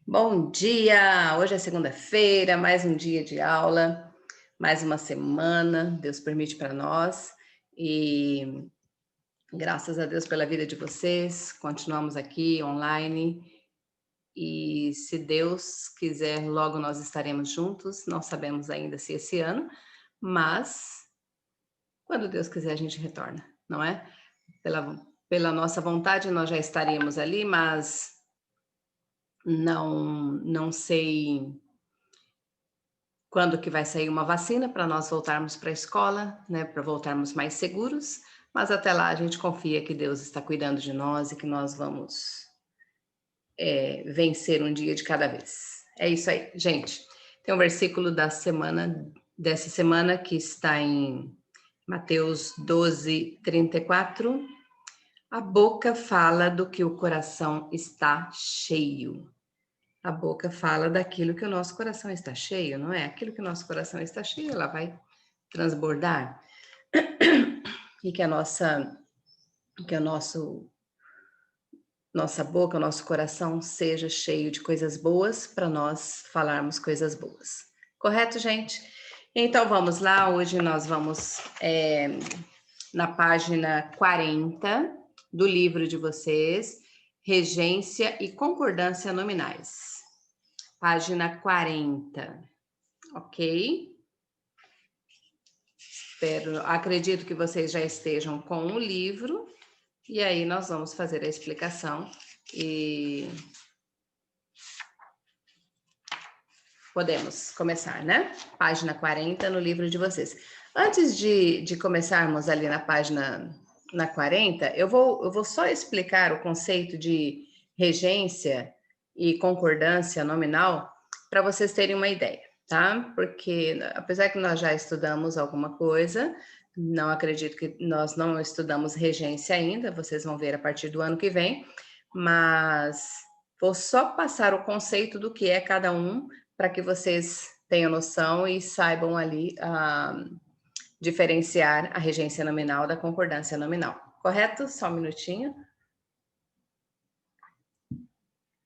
Bom dia! Hoje é segunda-feira, mais um dia de aula, mais uma semana, Deus permite para nós. E graças a Deus pela vida de vocês, continuamos aqui online. E se Deus quiser, logo nós estaremos juntos. Não sabemos ainda se esse ano, mas quando Deus quiser a gente retorna, não é? Pela nossa vontade nós já estaríamos ali, mas não sei quando que vai sair uma vacina para nós voltarmos para a escola, né, para voltarmos mais seguros, mas até lá a gente confia que Deus está cuidando de nós e que nós vamos vencer um dia de cada vez. É isso aí, gente. Tem um versículo dessa semana, que está em Mateus 12:34. A boca fala do que o coração está cheio. A boca fala daquilo que o nosso coração está cheio, não é? Aquilo que o nosso coração está cheio, ela vai transbordar. E que a nossa boca, o nosso coração seja cheio de coisas boas para nós falarmos coisas boas. Correto, gente? Então vamos lá, hoje nós vamos na página 40 do livro de vocês, Regência e Concordância Nominais. Página 40, ok? Acredito que vocês já estejam com o livro, e aí nós vamos fazer a explicação e podemos começar, né? Página 40 no livro de vocês. Antes de começarmos ali na 40, eu vou só explicar o conceito de regência e concordância nominal para vocês terem uma ideia, tá? Porque apesar que nós já estudamos alguma coisa, não acredito que nós não estudamos regência ainda, vocês vão ver a partir do ano que vem, mas vou só passar o conceito do que é cada um para que vocês tenham noção e saibam ali diferenciar a regência nominal da concordância nominal. Correto? Só um minutinho.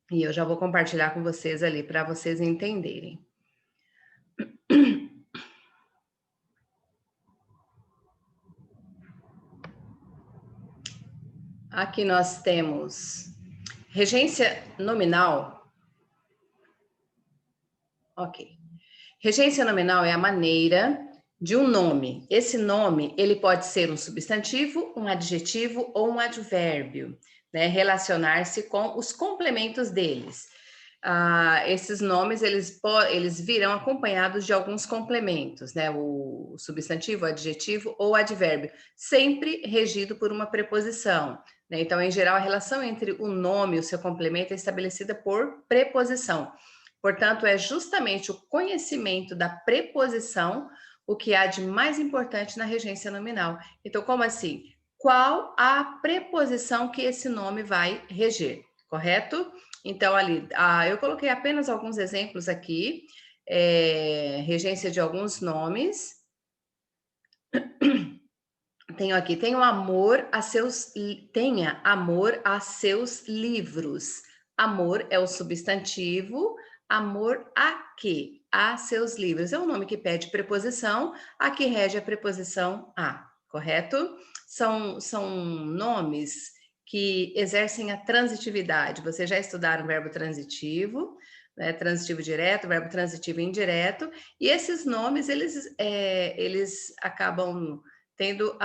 E eu já vou compartilhar com vocês ali para vocês entenderem. Aqui nós temos regência nominal. Ok. Regência nominal é a maneira de um nome. Esse nome, ele pode ser um substantivo, um adjetivo ou um advérbio, né? Relacionar-se com os complementos deles. Esses nomes, eles virão acompanhados de alguns complementos, né? O substantivo, o adjetivo ou o advérbio, sempre regido por uma preposição, né? Então, em geral, a relação entre o nome e o seu complemento é estabelecida por preposição. Portanto, é justamente o conhecimento da preposição o que há de mais importante na regência nominal. Então, como assim? Qual a preposição que esse nome vai reger, correto? Então, ali, eu coloquei apenas alguns exemplos aqui, regência de alguns nomes. Tenha amor a seus livros. Amor é o substantivo, amor a quê? A seus livros. É um nome que pede preposição, a que rege a preposição a, correto? São nomes que exercem a transitividade. Vocês já estudaram o verbo transitivo, né? Transitivo direto, verbo transitivo indireto, e esses nomes, eles acabam tendo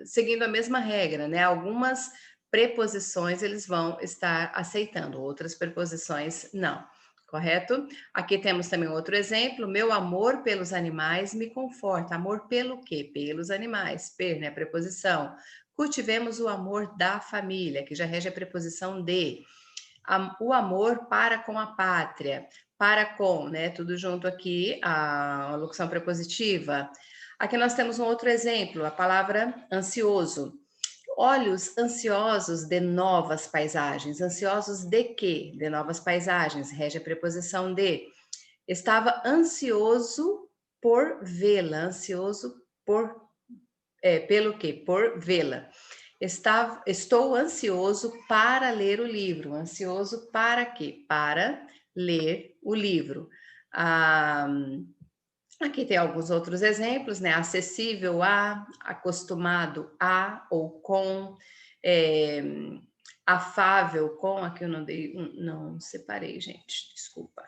seguindo a mesma regra, né? Algumas preposições eles vão estar aceitando, outras preposições não, correto? Aqui temos também outro exemplo, meu amor pelos animais me conforta. Amor pelo quê? Pelos animais, né? Preposição. Cultivemos o amor da família, que já rege a preposição de. O amor para com a pátria, para com, né? Tudo junto aqui, a locução prepositiva. Aqui nós temos um outro exemplo, a palavra ansioso. Olhos ansiosos de novas paisagens. Ansiosos de quê? De novas paisagens. Rege a preposição de. Estava ansioso por vê-la. Ansioso pelo quê? Por vê-la. Estou ansioso para ler o livro. Ansioso para quê? Para ler o livro. Ah, aqui tem alguns outros exemplos, né? Acessível a, acostumado a ou com, é, afável com. Aqui eu não dei, não separei, gente, desculpa.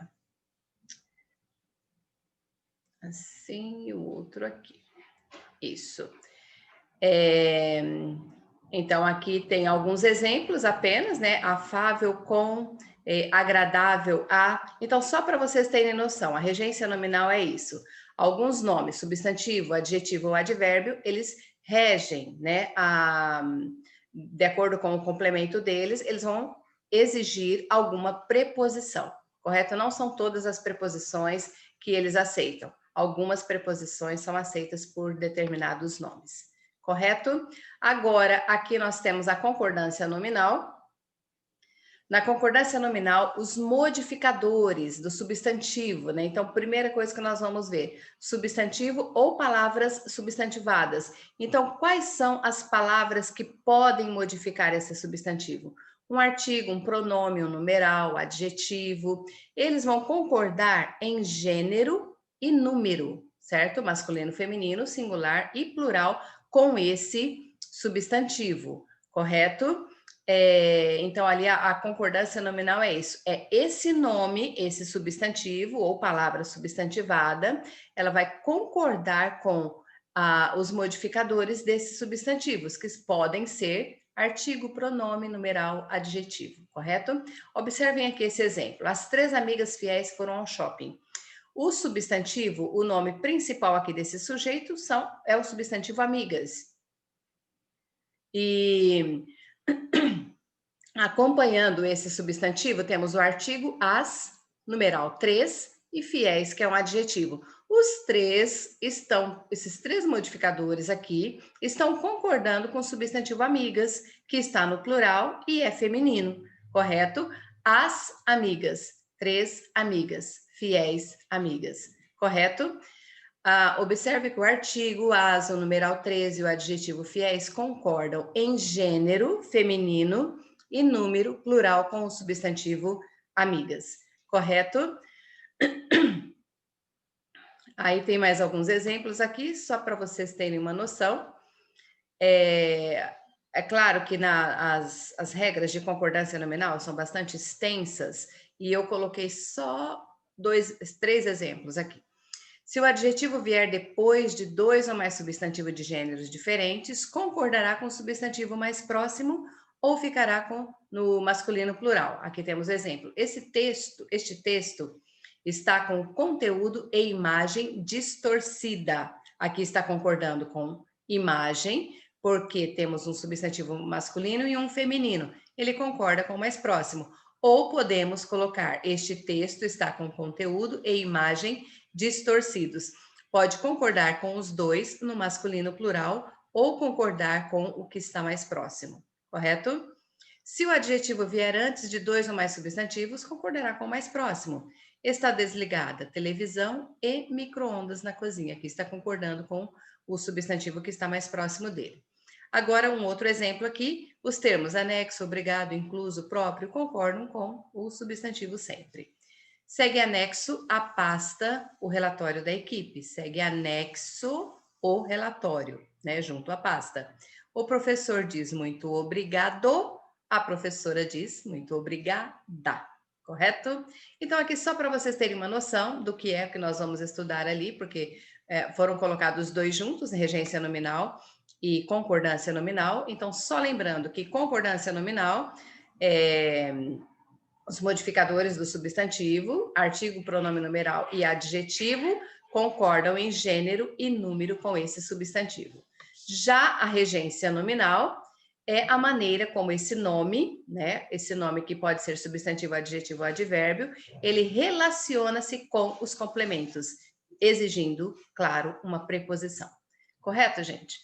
Assim e o outro aqui. Isso. Então, aqui tem alguns exemplos apenas, né? Afável com, agradável a. Então, só para vocês terem noção, a regência nominal é isso. Alguns nomes, substantivo, adjetivo ou advérbio, eles regem, né? De acordo com o complemento deles, eles vão exigir alguma preposição, correto? Não são todas as preposições que eles aceitam. Algumas preposições são aceitas por determinados nomes, correto? Agora, aqui nós temos a concordância nominal. Na concordância nominal, os modificadores do substantivo, né? Então, primeira coisa que nós vamos ver, substantivo ou palavras substantivadas. Então, quais são as palavras que podem modificar esse substantivo? Um artigo, um pronome, um numeral, adjetivo. Eles vão concordar em gênero e número, certo? Masculino, feminino, singular e plural com esse substantivo, correto? Então, ali a concordância nominal é isso: é esse nome, esse substantivo ou palavra substantivada, ela vai concordar com os modificadores desses substantivos, que podem ser artigo, pronome, numeral, adjetivo, correto? Observem aqui esse exemplo: as 3 amigas fiéis foram ao shopping. O substantivo, o nome principal aqui desse sujeito é o substantivo amigas. E acompanhando esse substantivo, temos o artigo as, numeral 3, e fiéis, que é um adjetivo. Esses 3 modificadores aqui, estão concordando com o substantivo amigas, que está no plural e é feminino, correto? As amigas, 3 amigas, fiéis amigas, correto? Observe que o artigo, as, o numeral 13 e o adjetivo fiéis concordam em gênero feminino e número plural com o substantivo amigas, correto? Aí tem mais alguns exemplos aqui, só para vocês terem uma noção. É claro que as regras de concordância nominal são bastante extensas e eu coloquei só 3 exemplos aqui. Se o adjetivo vier depois de 2 ou mais substantivos de gêneros diferentes, concordará com o substantivo mais próximo ou ficará no masculino plural. Aqui temos o exemplo. Este texto está com conteúdo e imagem distorcida. Aqui está concordando com imagem, porque temos um substantivo masculino e um feminino. Ele concorda com o mais próximo. Ou podemos colocar: este texto está com conteúdo e imagem distorcidos. Pode concordar com os dois no masculino plural ou concordar com o que está mais próximo, correto? Se o adjetivo vier antes de 2 ou mais substantivos, concordará com o mais próximo. Está desligada televisão e micro-ondas na cozinha. Aqui está concordando com o substantivo que está mais próximo dele. Agora, um outro exemplo aqui: os termos anexo, obrigado, incluso, próprio concordam com o substantivo sempre. Segue anexo a pasta o relatório da equipe. Segue anexo o relatório, né, junto à pasta. O professor diz muito obrigado, a professora diz muito obrigada, correto? Então, aqui só para vocês terem uma noção do que é que nós vamos estudar ali, porque foram colocados 2 juntos, regência nominal e concordância nominal. Então, só lembrando que concordância nominal os modificadores do substantivo, artigo, pronome numeral e adjetivo, concordam em gênero e número com esse substantivo. Já a regência nominal é a maneira como esse nome, né, esse nome que pode ser substantivo, adjetivo ou advérbio, ele relaciona-se com os complementos, exigindo, claro, uma preposição. Correto, gente?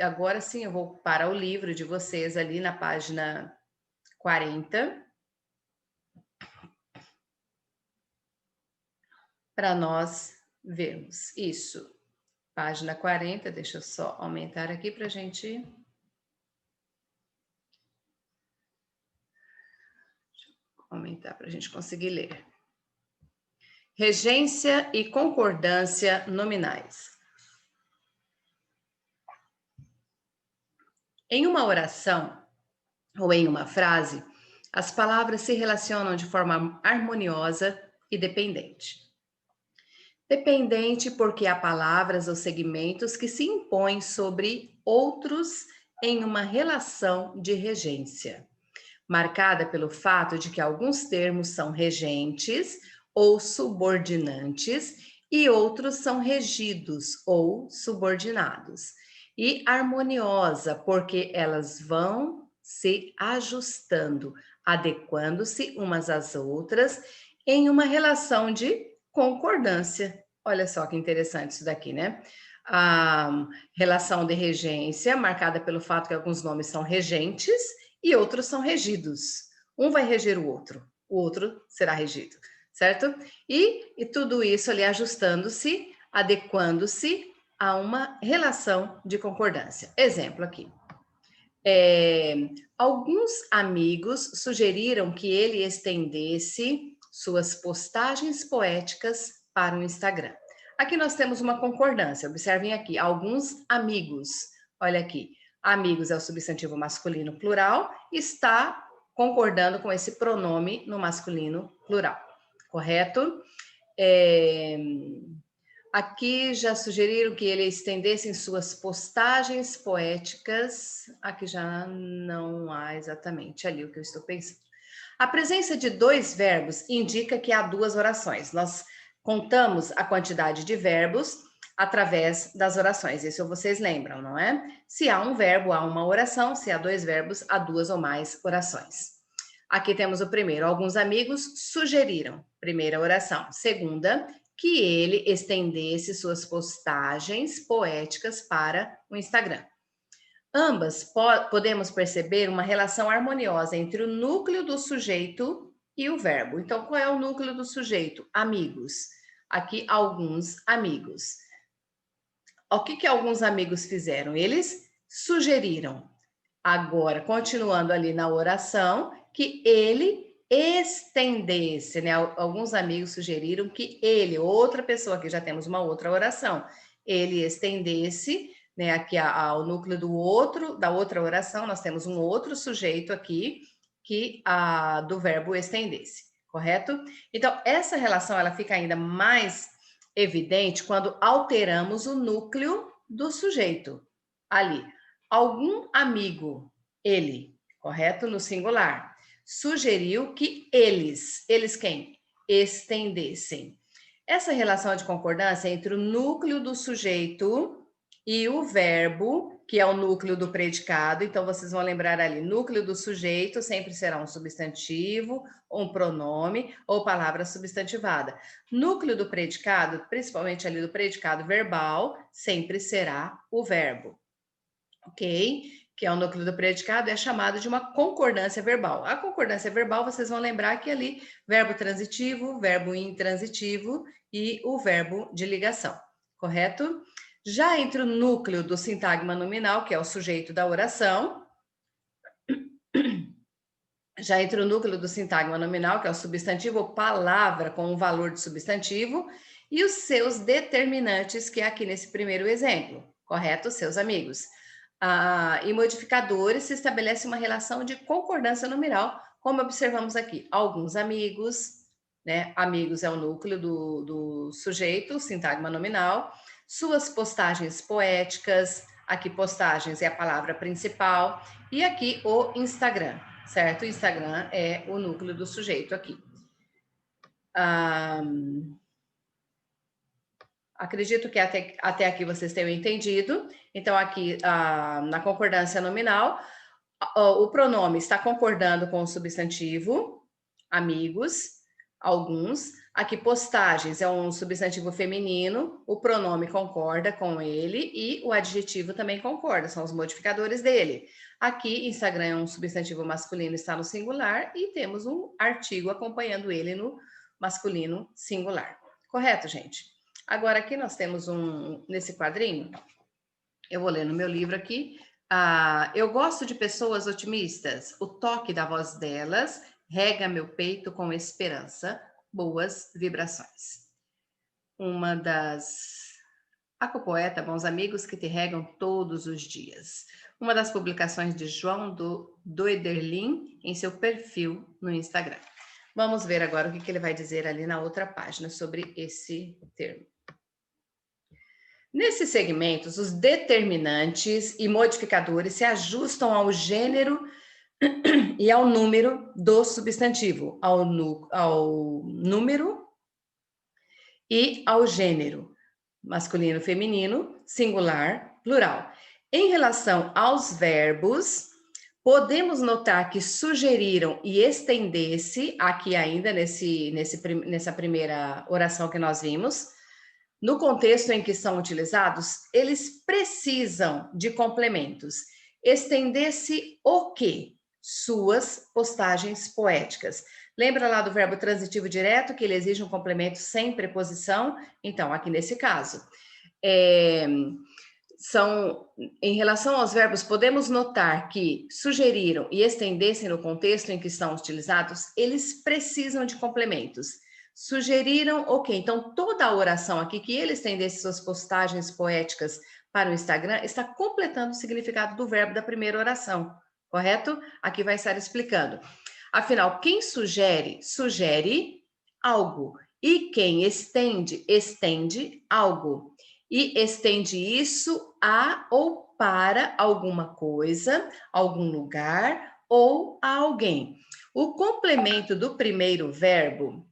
Agora sim, eu vou para o livro de vocês ali na página 40. Para nós vermos isso. Página 40, deixa eu só aumentar aqui para a gente aumentar para a gente conseguir ler. Regência e concordância nominais. Em uma oração ou em uma frase, as palavras se relacionam de forma harmoniosa e dependente. Dependente porque há palavras ou segmentos que se impõem sobre outros em uma relação de regência, marcada pelo fato de que alguns termos são regentes ou subordinantes e outros são regidos ou subordinados. E harmoniosa, porque elas vão se ajustando, adequando-se umas às outras em uma relação de concordância. Olha só que interessante isso daqui, né? A relação de regência, marcada pelo fato que alguns nomes são regentes e outros são regidos. Um vai reger o outro será regido, certo? E tudo isso ali ajustando-se, adequando-se a uma relação de concordância. Exemplo aqui. Alguns amigos sugeriram que ele estendesse suas postagens poéticas para o Instagram. Aqui nós temos uma concordância, observem aqui, alguns amigos. Olha aqui, amigos é o substantivo masculino plural, está concordando com esse pronome no masculino plural, correto? Aqui já sugeriram que ele estendesse em suas postagens poéticas. Aqui já não há exatamente ali o que eu estou pensando. A presença de dois verbos indica que há duas orações. Nós contamos a quantidade de verbos através das orações. Isso vocês lembram, não é? Se há um verbo, há uma oração. Se há dois verbos, há duas ou mais orações. Aqui temos o primeiro. Alguns amigos sugeriram. Primeira oração. Segunda, que ele estendesse suas postagens poéticas para o Instagram. Ambas podemos perceber uma relação harmoniosa entre o núcleo do sujeito e o verbo. Então, qual é o núcleo do sujeito? Amigos. Aqui, alguns amigos. O que alguns amigos fizeram? Eles sugeriram. Agora, continuando ali na oração, que ele estendesse, né? Alguns amigos sugeriram que ele, outra pessoa, aqui já temos uma outra oração, ele estendesse, né? Aqui ao núcleo da outra oração, nós temos um outro sujeito aqui, que do verbo estendesse, correto? Então, essa relação, ela fica ainda mais evidente quando alteramos o núcleo do sujeito, ali. Algum amigo, ele, correto? No singular, sugeriu que eles quem? Estendessem. Essa relação de concordância entre o núcleo do sujeito e o verbo, que é o núcleo do predicado. Então, vocês vão lembrar ali, núcleo do sujeito sempre será um substantivo, um pronome ou palavra substantivada. Núcleo do predicado, principalmente ali do predicado verbal, sempre será o verbo. Ok? Que é o núcleo do predicado, é chamado de uma concordância verbal. A concordância verbal, vocês vão lembrar que ali, verbo transitivo, verbo intransitivo e o verbo de ligação, correto? Já entre o núcleo do sintagma nominal, que é o sujeito da oração, já entre o núcleo do sintagma nominal, que é o substantivo ou palavra com o valor de substantivo, e os seus determinantes, que é aqui nesse primeiro exemplo, correto, seus amigos? E modificadores, se estabelece uma relação de concordância nominal, como observamos aqui. Alguns amigos, né? Amigos é o núcleo do sujeito, sintagma nominal. Suas postagens poéticas, aqui postagens é a palavra principal. E aqui o Instagram, certo? O Instagram é o núcleo do sujeito aqui. Acredito que até aqui vocês tenham entendido. Então, aqui na concordância nominal, o pronome está concordando com o substantivo, amigos, alguns. Aqui, postagens é um substantivo feminino, o pronome concorda com ele e o adjetivo também concorda, são os modificadores dele. Aqui, Instagram é um substantivo masculino, está no singular, e temos um artigo acompanhando ele no masculino singular. Correto, gente? Agora, aqui nós temos nesse quadrinho, eu vou ler no meu livro aqui. Eu gosto de pessoas otimistas. O toque da voz delas rega meu peito com esperança, boas vibrações. Acopoeta, bons amigos que te regam todos os dias. Uma das publicações de João do Ederlin em seu perfil no Instagram. Vamos ver agora o que ele vai dizer ali na outra página sobre esse termo. Nesses segmentos, os determinantes e modificadores se ajustam ao gênero e ao número do substantivo, ao número e ao gênero, masculino, feminino, singular, plural. Em relação aos verbos, podemos notar que sugeriram e estender-se, aqui ainda nessa primeira oração que nós vimos, no contexto em que são utilizados, eles precisam de complementos. Estender-se o quê? Suas postagens poéticas. Lembra lá do verbo transitivo direto, que ele exige um complemento sem preposição? Então, aqui nesse caso, em relação aos verbos, podemos notar que sugeriram e estender-se no contexto em que são utilizados, eles precisam de complementos. Sugeriram, ok, então toda a oração aqui, que ele estendesse suas postagens poéticas para o Instagram, está completando o significado do verbo da primeira oração, correto? Aqui vai estar explicando. Afinal, quem sugere, sugere algo. E quem estende, estende algo. E estende isso a ou para alguma coisa, algum lugar ou a alguém. O complemento do primeiro verbo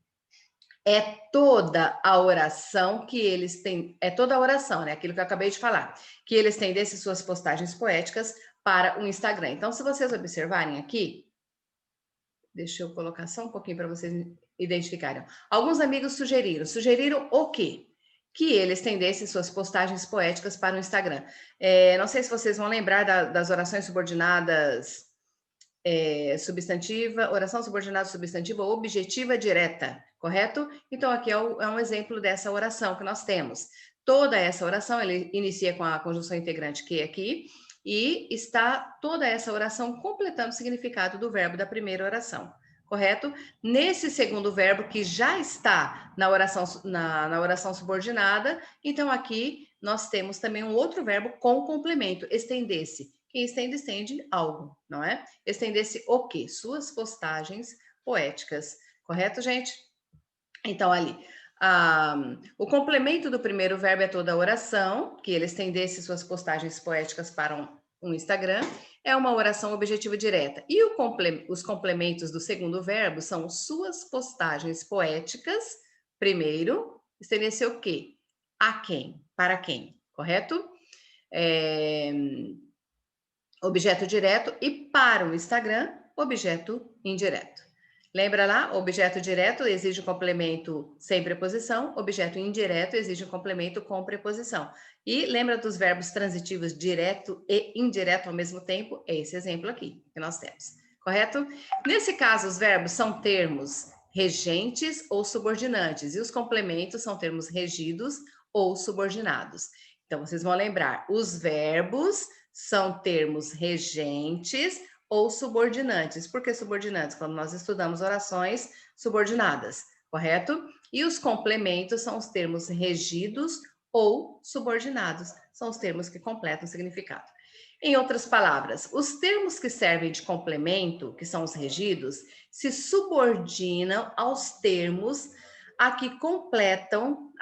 é toda a oração que eles têm, é toda a oração, né? Aquilo que eu acabei de falar, que eles estendessem suas postagens poéticas para o Instagram. Então, se vocês observarem aqui, deixa eu colocar só um pouquinho para vocês identificarem. Alguns amigos sugeriram o quê? Que ele estendesse suas postagens poéticas para o Instagram. Não sei se vocês vão lembrar das orações subordinadas substantiva, oração subordinada substantiva objetiva direta, correto? Então, aqui é um exemplo dessa oração que nós temos. Toda essa oração, ele inicia com a conjunção integrante que aqui, e está toda essa oração completando o significado do verbo da primeira oração, correto? Nesse segundo verbo, que já está na oração subordinada, então aqui nós temos também um outro verbo com complemento, estender-se. Quem estende, estende algo, não é? Estender-se o quê? Suas postagens poéticas, correto, gente? Então, ali, o complemento do primeiro verbo é toda a oração, que ele estendesse suas postagens poéticas para um Instagram, é uma oração objetiva direta. E os complementos do segundo verbo são suas postagens poéticas, primeiro, estender-se o quê? A quem? Para quem? Correto? Objeto direto, e para o Instagram, objeto indireto. Lembra lá? Objeto direto exige um complemento sem preposição, objeto indireto exige um complemento com preposição. E lembra dos verbos transitivos direto e indireto ao mesmo tempo? É esse exemplo aqui que nós temos, correto? Nesse caso, os verbos são termos regentes ou subordinantes, e os complementos são termos regidos ou subordinados. Então, vocês vão lembrar, os verbos são termos regentes ou subordinantes. Por que subordinantes? Quando nós estudamos orações subordinadas, correto? E os complementos são os termos regidos ou subordinados, são os termos que completam o significado. Em outras palavras, os termos que servem de complemento, que são os regidos, se subordinam aos termos a que complementam,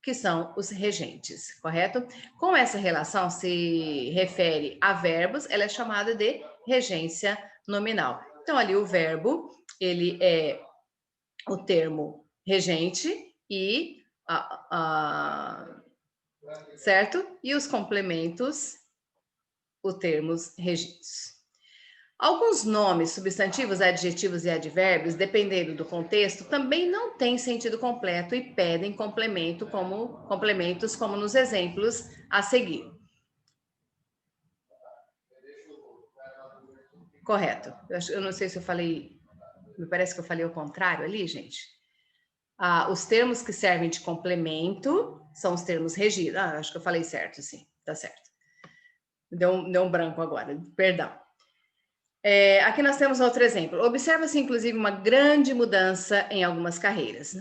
que são os regentes, correto? Com essa relação se refere a verbos, ela é chamada de regência nominal. Então, ali o verbo, ele é o termo regente e certo? E os complementos, os termos regidos. Alguns nomes, substantivos, adjetivos e advérbios, dependendo do contexto, também não têm sentido completo e pedem complementos, como nos exemplos a seguir. Correto. Eu não sei se eu falei, me parece que eu falei o contrário ali, gente. Os termos que servem de complemento são os termos regidos. Acho que eu falei certo, sim, tá certo. Deu um branco agora, perdão. Aqui nós temos outro exemplo. Observa-se, inclusive, uma grande mudança em algumas carreiras.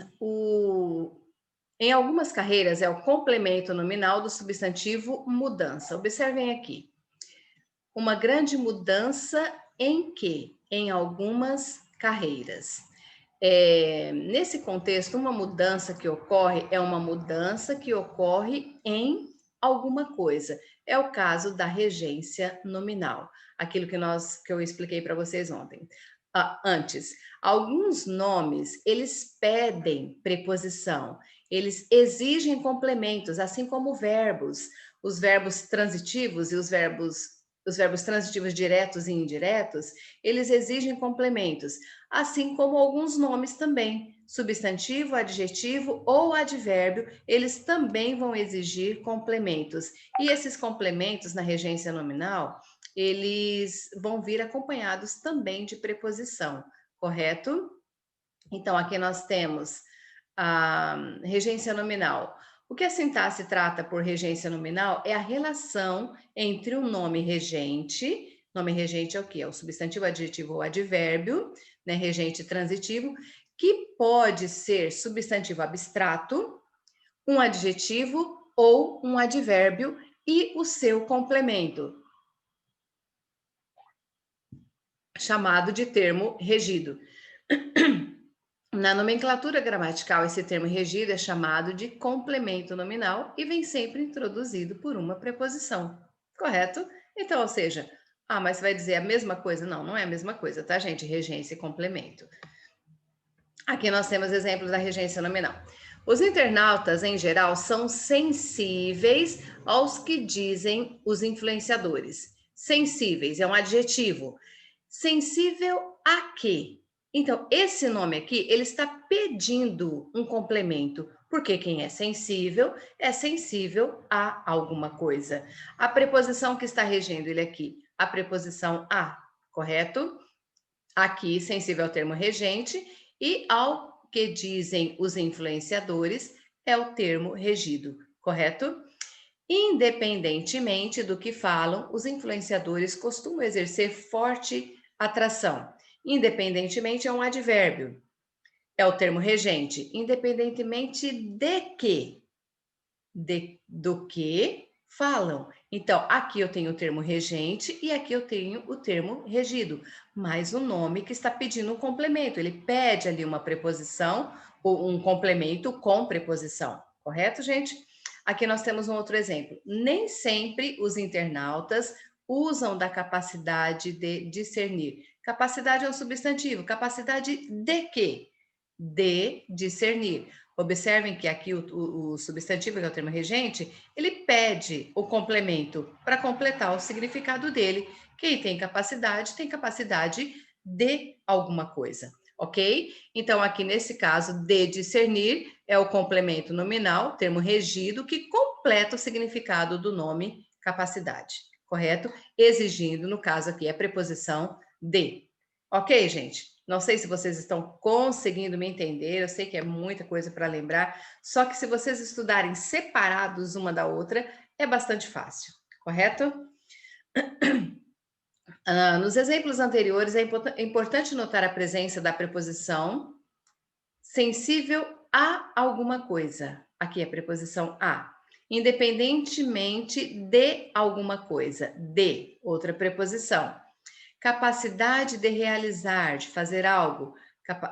Em algumas carreiras é o complemento nominal do substantivo mudança. Observem aqui. Uma grande mudança em quê? Em algumas carreiras. Nesse contexto, uma mudança que ocorre é uma mudança que ocorre em alguma coisa. É o caso da regência nominal, aquilo que eu expliquei para vocês ontem. Antes, alguns nomes, eles pedem preposição, eles exigem complementos, assim como verbos. Os verbos transitivos e os verbos transitivos diretos e indiretos, eles exigem complementos, assim como alguns nomes também. Substantivo, adjetivo ou advérbio, eles também vão exigir complementos. E esses complementos na regência nominal, eles vão vir acompanhados também de preposição, correto? Então, aqui nós temos a regência nominal. O que a sintaxe trata por regência nominal é a relação entre o nome regente é o quê? É o substantivo, adjetivo ou advérbio, né? Regente transitivo, que pode ser substantivo abstrato, um adjetivo ou um advérbio e o seu complemento, chamado de termo regido. Na nomenclatura gramatical, esse termo regido é chamado de complemento nominal e vem sempre introduzido por uma preposição, correto? Então, ou seja, mas vai dizer a mesma coisa? Não, não é a mesma coisa, tá, gente? Regência e complemento. Aqui nós temos exemplos da regência nominal. Os internautas, em geral, são sensíveis aos que dizem os influenciadores. Sensíveis é um adjetivo. Sensível a quê? Então, esse nome aqui, ele está pedindo um complemento, porque quem é sensível a alguma coisa. A preposição que está regendo ele aqui, a preposição a, correto? Aqui, sensível ao termo regente, e ao que dizem os influenciadores, é o termo regido, correto? Independentemente do que falam, os influenciadores costumam exercer forte atração. Independentemente é um advérbio, é o termo regente. Independentemente de quê? Do que falam. Então, aqui eu tenho o termo regente e aqui eu tenho o termo regido, mas o nome que está pedindo um complemento. Ele pede ali uma preposição ou um complemento com preposição, correto, gente? Aqui nós temos um outro exemplo. Nem sempre os internautas usam da capacidade de discernir. Capacidade é um substantivo. Capacidade de quê? De discernir. Observem que aqui o substantivo, que é o termo regente, ele pede o complemento para completar o significado dele. Quem tem capacidade de alguma coisa, ok? Então, aqui nesse caso, de discernir é o complemento nominal, termo regido, que completa o significado do nome capacidade, correto? Exigindo, no caso aqui, a preposição de. Ok, gente? Não sei se vocês estão conseguindo me entender, eu sei que é muita coisa para lembrar, só que se vocês estudarem separados uma da outra, é bastante fácil, correto? Nos exemplos anteriores, é importante notar a presença da preposição sensível a alguma coisa. Aqui é a preposição a. Independentemente de alguma coisa. De, outra preposição. Capacidade de realizar, de fazer algo.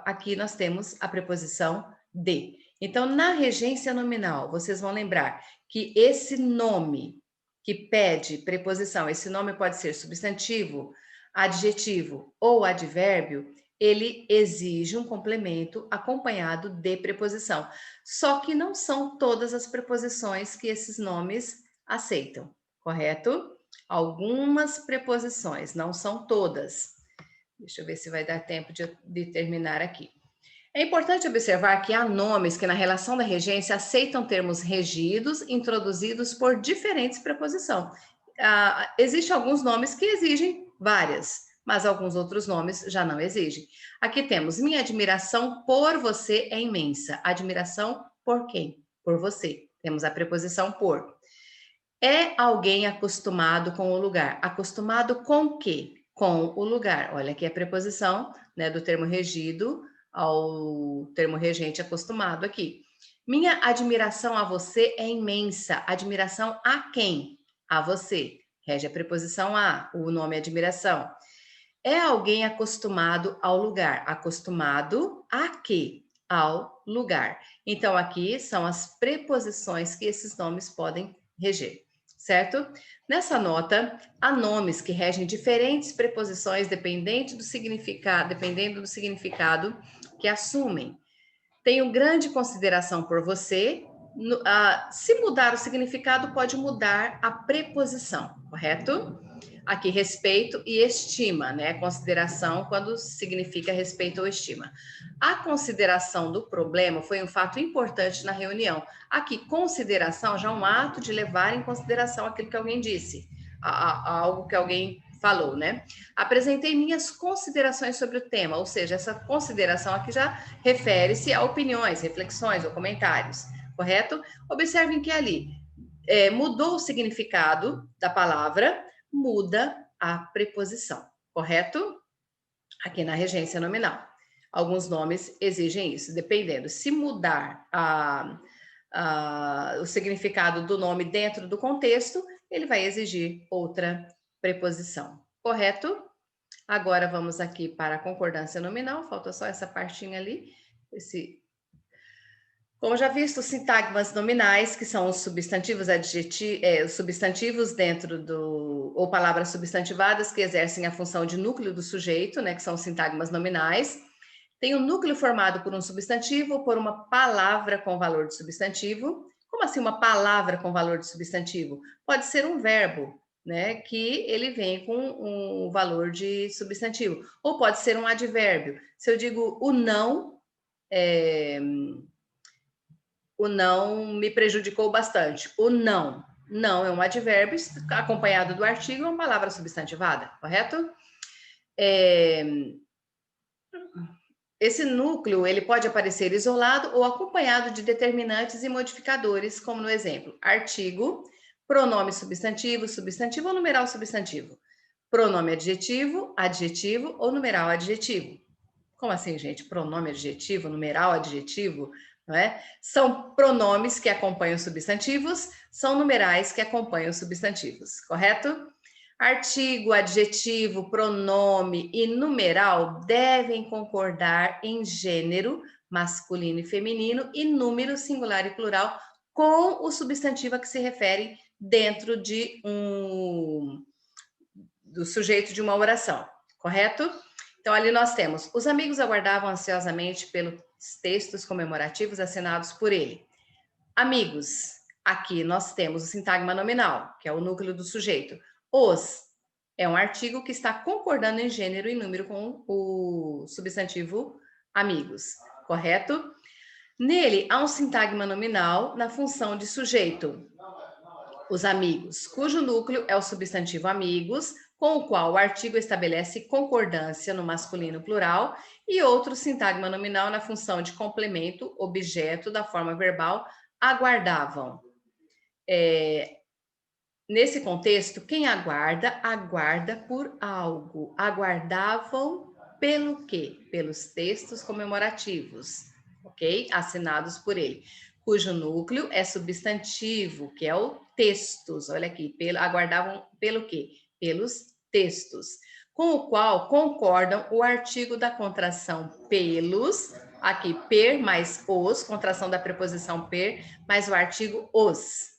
Aqui nós temos a preposição de. Então, na regência nominal, vocês vão lembrar que esse nome que pede preposição, esse nome pode ser substantivo, adjetivo ou advérbio, ele exige um complemento acompanhado de preposição. Só que não são todas as preposições que esses nomes aceitam, correto? Algumas preposições, não são todas. Deixa eu ver se vai dar tempo de terminar aqui. É importante observar que há nomes que, na relação da regência, aceitam termos regidos introduzidos por diferentes preposições. Existem alguns nomes que exigem várias, mas alguns outros nomes já não exigem. Aqui temos: minha admiração por você é imensa. Admiração por quem? Por você. Temos a preposição por. É alguém acostumado com o lugar. Acostumado com o quê? com o lugar. Olha aqui a preposição, né, do termo regido ao termo regente acostumado aqui. Minha admiração a você é imensa. Admiração a quem? A você. Rege a preposição a, o nome é admiração. É alguém acostumado ao lugar. Acostumado a quê? Ao lugar. Então, aqui são as preposições que esses nomes podem reger, certo? Nessa nota, há nomes que regem diferentes preposições dependendo do significado que assumem. Tenho grande consideração por você. Se mudar o significado, pode mudar a preposição, correto? Aqui, respeito e estima, né? Consideração quando significa respeito ou estima. A consideração do problema foi um fato importante na reunião. Aqui, consideração já é um ato de levar em consideração aquilo que alguém disse, algo que alguém falou, né? Apresentei minhas considerações sobre o tema, ou seja, essa consideração aqui já refere-se a opiniões, reflexões ou comentários, correto? Observem que ali mudou o significado da palavra, muda a preposição, correto? Aqui na regência nominal. Alguns nomes exigem isso, dependendo. Se mudar o significado do nome dentro do contexto, ele vai exigir outra preposição, correto? Agora vamos aqui para a concordância nominal, falta só essa partinha ali, como já visto, os sintagmas nominais, que são os substantivos os substantivos dentro ou palavras substantivadas que exercem a função de núcleo do sujeito, né, que são os sintagmas nominais. Tem um núcleo formado por um substantivo ou por uma palavra com valor de substantivo. Como assim uma palavra com valor de substantivo? Pode ser um verbo, né, que ele vem com um valor de substantivo. Ou pode ser um advérbio. Se eu digo o não me prejudicou bastante. O não. Não é um advérbio acompanhado do artigo, é uma palavra substantivada, correto? Esse núcleo ele pode aparecer isolado ou acompanhado de determinantes e modificadores, como no exemplo, artigo, pronome substantivo, substantivo ou numeral substantivo, pronome adjetivo, adjetivo ou numeral adjetivo. Como assim, gente? Pronome adjetivo, numeral adjetivo, não é? São pronomes que acompanham substantivos, são numerais que acompanham substantivos, correto? Artigo, adjetivo, pronome e numeral devem concordar em gênero masculino e feminino e número singular e plural com o substantivo a que se refere dentro do sujeito de uma oração, correto? Então, ali nós temos, os amigos aguardavam ansiosamente pelos textos comemorativos assinados por ele. Amigos, aqui nós temos o sintagma nominal, que é o núcleo do sujeito. Os é um artigo que está concordando em gênero e número com o substantivo amigos, correto? Nele, há um sintagma nominal na função de sujeito. Os amigos, cujo núcleo é o substantivo amigos, com o qual o artigo estabelece concordância no masculino plural, e outro sintagma nominal na função de complemento, objeto da forma verbal, aguardavam. Nesse contexto, quem aguarda, aguarda por algo. Aguardavam pelo quê? Pelos textos comemorativos, ok? Assinados por ele, cujo núcleo é substantivo, que é o textos. Olha aqui, aguardavam pelo quê? Pelos textos, com o qual concordam o artigo da contração pelos, aqui per mais os, contração da preposição per, mais o artigo os.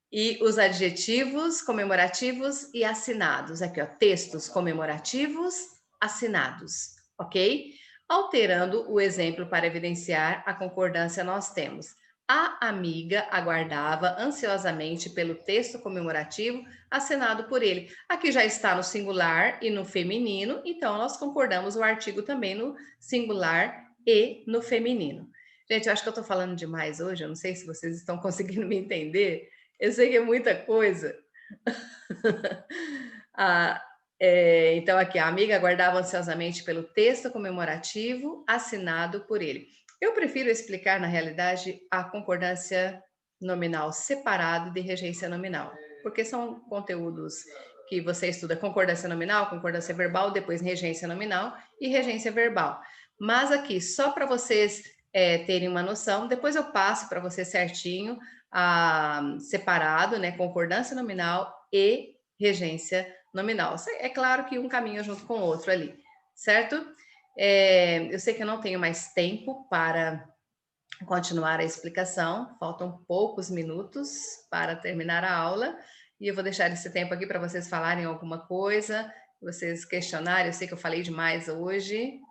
E os adjetivos comemorativos e assinados. Aqui, ó, textos comemorativos assinados, ok? Alterando o exemplo para evidenciar a concordância, nós temos: a amiga aguardava ansiosamente pelo texto comemorativo assinado por ele. Aqui já está no singular e no feminino, então nós concordamos o artigo também no singular e no feminino. Gente, eu acho que eu estou falando demais hoje, eu não sei se vocês estão conseguindo me entender. Eu sei que é muita coisa. Então, aqui, a amiga aguardava ansiosamente pelo texto comemorativo assinado por ele. Eu prefiro explicar, na realidade, a concordância nominal separado de regência nominal, porque são conteúdos que você estuda concordância nominal, concordância verbal, depois regência nominal e regência verbal. Mas aqui, só para vocês terem uma noção, depois eu passo para você certinho, separado, né, concordância nominal e regência nominal. É claro que um caminha junto com o outro ali, certo? Eu sei que eu não tenho mais tempo para continuar a explicação, faltam poucos minutos para terminar a aula, e eu vou deixar esse tempo aqui para vocês falarem alguma coisa, vocês questionarem. Eu sei que eu falei demais hoje,